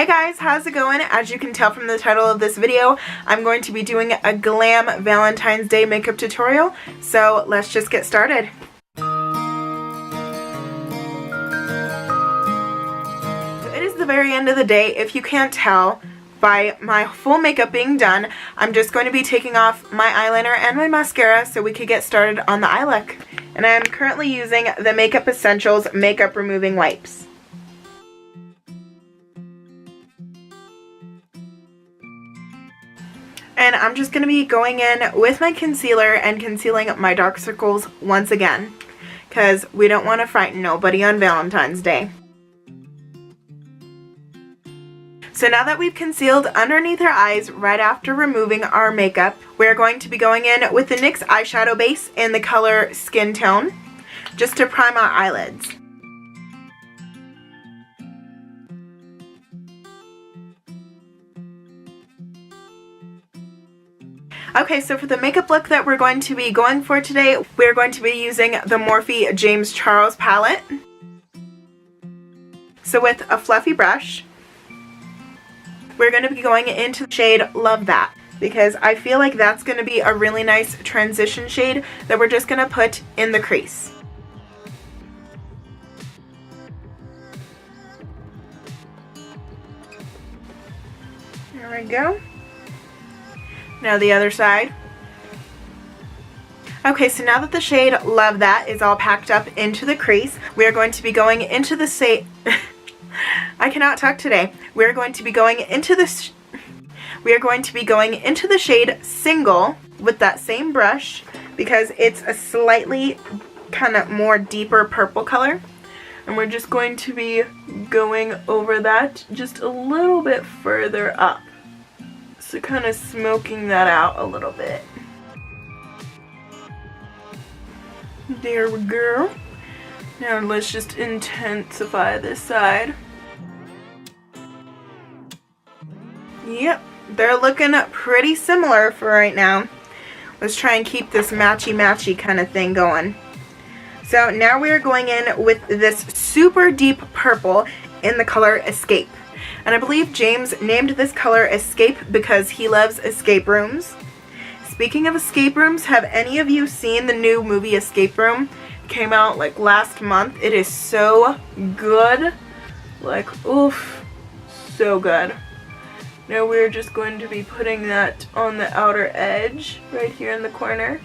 Hey guys, how's it going? As you can tell from the title of this video, I'm going to be doing a Glam Valentine's Day makeup tutorial, so let's just get started. It is the very end of the day. If you can't tell by my full makeup being done, I'm just going to be taking off my eyeliner and my mascara so we could get started on the eye look. And I'm currently using the Makeup Essentials Makeup Removing Wipes. And I'm just going to be going in with my concealer and concealing my dark circles once again, because we don't want to frighten nobody on Valentine's Day. So now that we've concealed underneath our eyes right after removing our makeup, we're going to be going in with the NYX eyeshadow base in the color Skin Tone, just to prime our eyelids. Okay, so for the makeup look that we're going to be going for today, we're going to be using the Morphe James Charles palette. So with a fluffy brush, we're going to be going into the shade Love That, because I feel like that's going to be a really nice transition shade that we're just going to put in the crease. There we go. Now the other side. Okay, so now that the shade Love That is all packed up into the crease, we are going to be going into the I cannot talk today. We're going to be going into the shade Single with that same brush, because it's a slightly kind of more deeper purple color. And we're just going to be going over that just a little bit further up. So kind of smoking that out a little bit. There we go. Now let's just intensify this side. Yep, they're looking pretty similar for right now. Let's try and keep this matchy-matchy kind of thing going. So now we're going in with this super deep purple in the color Escape. And I believe James named this color Escape because he loves escape rooms. Speaking of escape rooms, have any of you seen the new movie Escape Room? It came out like last month. It is so good. Like, oof, so good. Now we're just going to be putting that on the outer edge right here in the corner.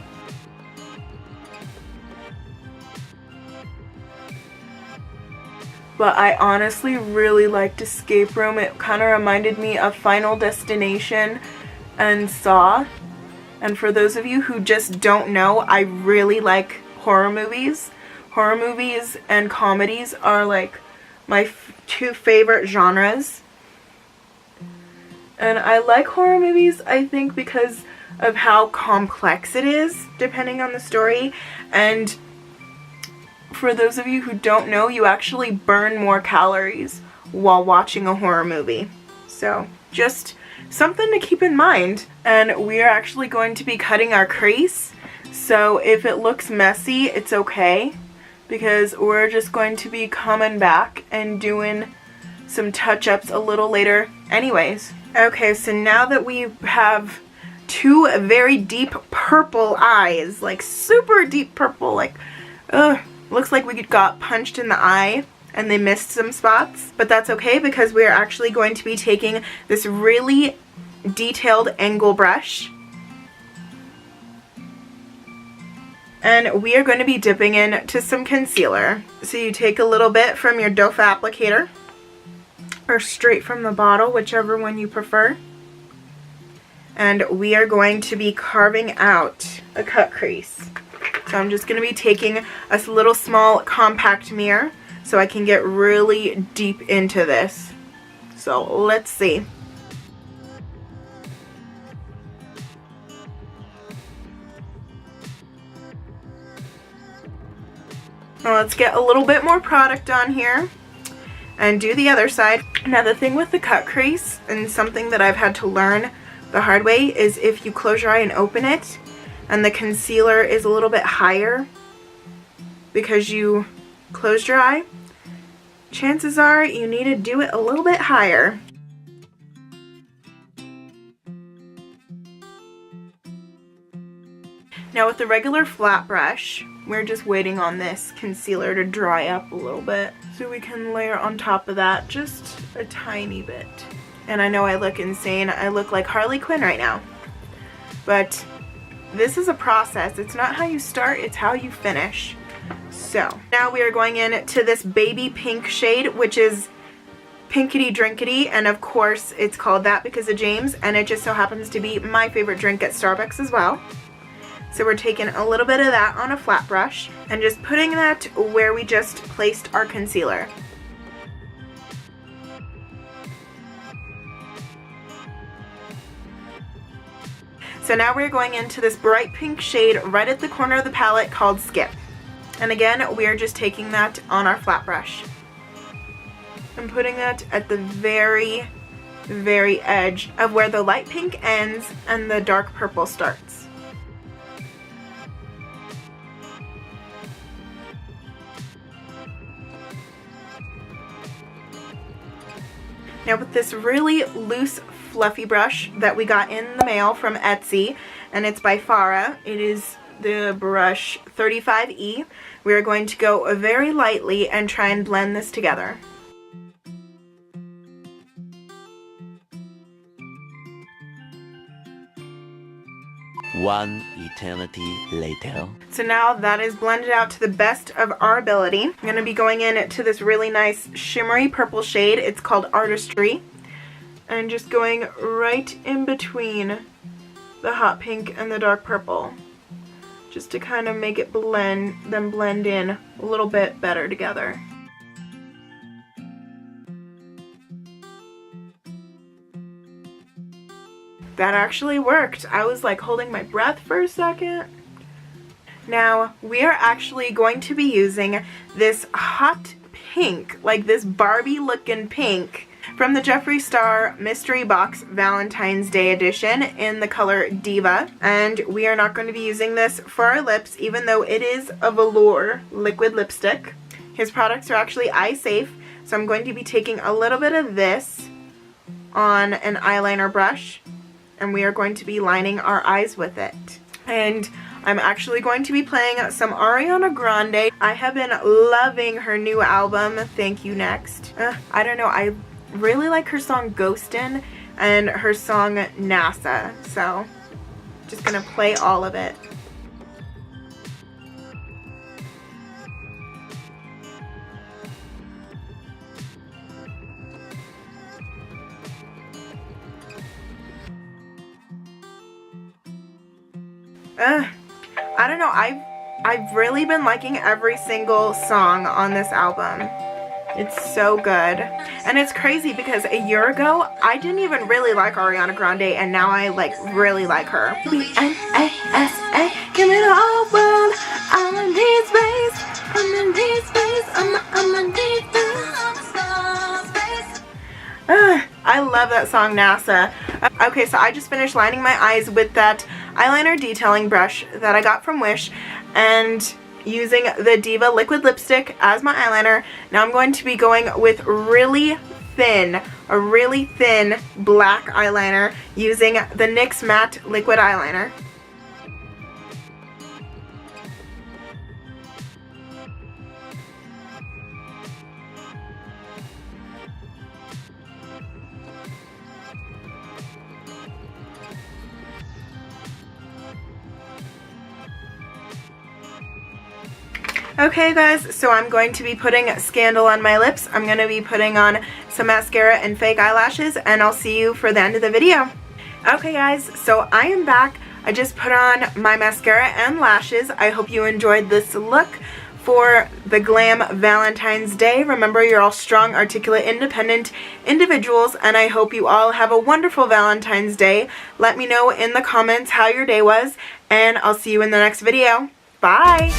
But I honestly really liked Escape Room. It kind of reminded me of Final Destination and Saw. And for those of you who just don't know, I really like horror movies. Horror movies and comedies are like my two favorite genres. And I like horror movies, I think, because of how complex it is, depending on the story. And for those of you who don't know, you actually burn more calories while watching a horror movie. So just something to keep in mind. And we are actually going to be cutting our crease. So if it looks messy, it's okay, because we're just going to be coming back and doing some touch-ups a little later anyways. Okay, so now that we have two very deep purple eyes, like super deep purple, like, ugh. Looks like we got punched in the eye and they missed some spots, but that's okay because we're actually going to be taking this really detailed angle brush and we are going to be dipping into some concealer. So you take a little bit from your doe foot applicator or straight from the bottle, whichever one you prefer, and we are going to be carving out a cut crease. So I'm just going to be taking a little small compact mirror so I can get really deep into this. So let's see. Now let's get a little bit more product on here and do the other side. Now the thing with the cut crease, and something that I've had to learn the hard way, is if you close your eye and open it, and the concealer is a little bit higher because you closed your eye, chances are you need to do it a little bit higher. Now with the regular flat brush, we're just waiting on this concealer to dry up a little bit so we can layer on top of that just a tiny bit. And I know I look insane. I look like Harley Quinn right now. But this is a process. It's not how you start, it's how you finish. So now we are going in to this baby pink shade, which is Pinkity Drinkity, and of course it's called that because of James, and it just so happens to be my favorite drink at Starbucks as well. So we're taking a little bit of that on a flat brush and just putting that where we just placed our concealer. So now we're going into this bright pink shade right at the corner of the palette called Skip. And again, we are just taking that on our flat brush and putting that at the very, very edge of where the light pink ends and the dark purple starts. Now with this really loose, fluffy brush that we got in the mail from Etsy, and it's by Farah, it is the brush 35E, we are going to go very lightly and try and blend this together. One eternity later. So now that is blended out to the best of our ability. I'm going to be going in to this really nice shimmery purple shade. It's called Artistry. And just going right in between the hot pink and the dark purple. Just to kind of make it blend in a little bit better together. That actually worked. I was like holding my breath for a second. Now we are actually going to be using this hot pink, like this Barbie looking pink from the Jeffree Star Mystery Box Valentine's Day edition in the color Diva. And we are not going to be using this for our lips, even though it is a velour liquid lipstick. His products are actually eye safe, so I'm going to be taking a little bit of this on an eyeliner brush, and we are going to be lining our eyes with it. And I'm actually going to be playing some Ariana Grande. I have been loving her new album, Thank You Next. I don't know, I really like her song Ghostin' and her song NASA, so just gonna play all of it. I don't know, I've really been liking every single song on this album. It's so good. And it's crazy because a year ago, I didn't even really like Ariana Grande, and now I like really like her. B-N-A-S-A, give me the whole world. I'm in need space. I'm in need space. I'm in need space. I love that song, NASA. Okay, so I just finished lining my eyes with that eyeliner detailing brush that I got from Wish, and using the Diva liquid lipstick as my eyeliner. Now I'm going to be going with a really thin black eyeliner using the NYX Matte Liquid Eyeliner. Okay guys, so I'm going to be putting Scandal on my lips. I'm going to be putting on some mascara and fake eyelashes, and I'll see you for the end of the video. Okay guys, so I am back. I just put on my mascara and lashes. I hope you enjoyed this look for the Glam Valentine's Day. Remember, you're all strong, articulate, independent individuals, and I hope you all have a wonderful Valentine's Day. Let me know in the comments how your day was, and I'll see you in the next video. Bye!